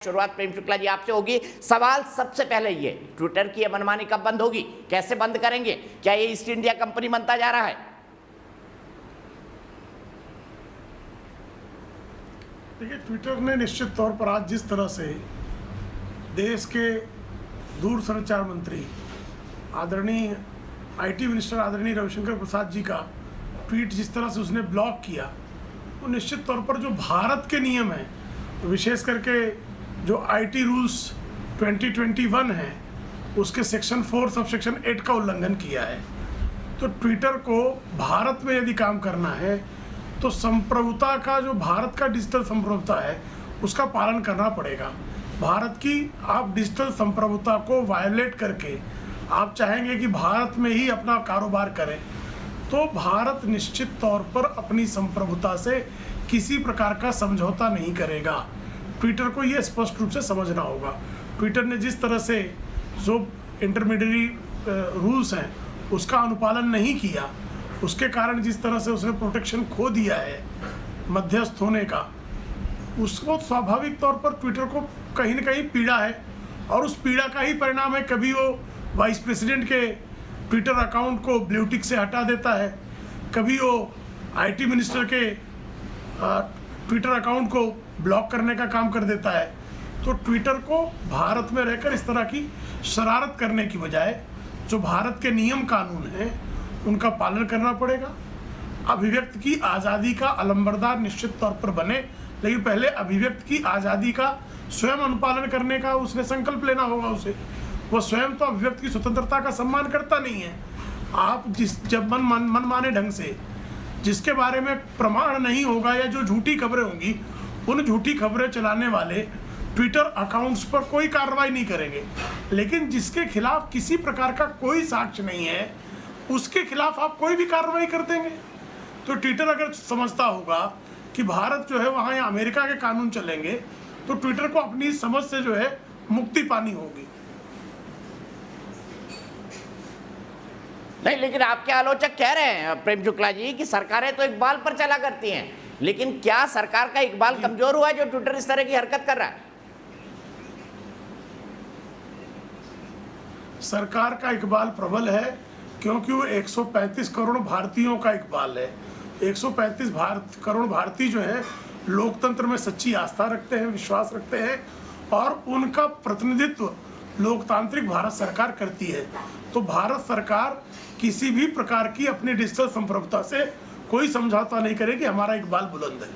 शुरुआत प्रेम शुक्ला जी आपसे होगी। सवाल सबसे पहले ये, ट्विटर की ये मनमानी कब बंद होगी, कैसे बंद करेंगे? क्या ये ईस्ट इंडिया कंपनी बनता जा रहा है? देखिए, ट्विटर ने निश्चित तौर पर आज जिस तरह से देश के दूरसंचार मंत्री आदरणीय आईटी मिनिस्टर आदरणीय रविशंकर प्रसाद जी का ट्वीट जिस तरह से उसने ब्लॉक किया, वो निश्चित तौर पर जो भारत के नियम हैं, विशेष करके जो आईटी रूल्स 2021 है, उसके सेक्शन 4 सब सेक्शन 8 का उल्लंघन किया है। तो ट्विटर को भारत में यदि काम करना है तो संप्रभुता का, जो भारत का डिजिटल संप्रभुता है, उसका पालन करना पड़ेगा। भारत की आप डिजिटल संप्रभुता को वायलेट करके आप चाहेंगे कि भारत में ही अपना कारोबार करें, तो भारत निश्चित तौर पर अपनी संप्रभुता से किसी प्रकार का समझौता नहीं करेगा। ट्विटर को ये स्पष्ट रूप से समझना होगा। ट्विटर ने जिस तरह से जो इंटरमीडियरी रूल्स हैं उसका अनुपालन नहीं किया, उसके कारण जिस तरह से उसने प्रोटेक्शन खो दिया है मध्यस्थ होने का, उसको स्वाभाविक तौर पर ट्विटर को कहीं ना कहीं पीड़ा है, और उस पीड़ा का ही परिणाम है कभी वो वाइस प्रेसिडेंट के ट्विटर अकाउंट को ब्लू टिक से हटा देता है, कभी वो आईटी मिनिस्टर के ट्विटर अकाउंट को ब्लॉक करने का काम कर देता है। तो ट्विटर को भारत में रहकर इस तरह की शरारत करने की बजाय जो भारत के नियम कानून हैं उनका पालन करना पड़ेगा। अभिव्यक्ति की आज़ादी का अलंबरदार निश्चित तौर पर बने, लेकिन पहले अभिव्यक्ति की आज़ादी का स्वयं अनुपालन करने का उसने संकल्प लेना होगा उसे। वो स्वयं तो अभिव्यक्ति की स्वतंत्रता का सम्मान करता नहीं है। आप जब मन माने ढंग से जिसके बारे में प्रमाण नहीं होगा या जो झूठी खबरें होंगी, उन झूठी खबरें चलाने वाले ट्विटर अकाउंट्स पर कोई कार्रवाई नहीं करेंगे, लेकिन जिसके खिलाफ किसी प्रकार का कोई साक्ष्य नहीं है उसके खिलाफ आप कोई भी कार्रवाई कर देंगे। तो ट्विटर अगर समझता होगा कि भारत जो है वहाँ या अमेरिका के कानून चलेंगे, तो ट्विटर को अपनी समझ से जो है मुक्ति पानी होगी। नहीं, लेकिन आपके आलोचक कह रहे हैं प्रेम शुक्ला जी कि सरकारें तो इकबाल पर चला करती हैं, लेकिन क्या सरकार का इकबाल कमजोर हुआ है जो ट्विटर इस तरह की हरकत कर रहा है? सरकार का इकबाल प्रबल है, क्योंकि वो 135 करोड़ भारतीयों का इकबाल है। 135 करोड़ भारतीय जो है लोकतंत्र में सच्ची आस्था रखते हैं, विश्वास रखते हैं, और उनका प्रतिनिधित्व लोकतांत्रिक भारत सरकार करती है। तो भारत सरकार किसी भी प्रकार की अपनी डिजिटल संप्रभुता से कोई समझौता नहीं करेगी। हमारा इकबाल बुलंद है।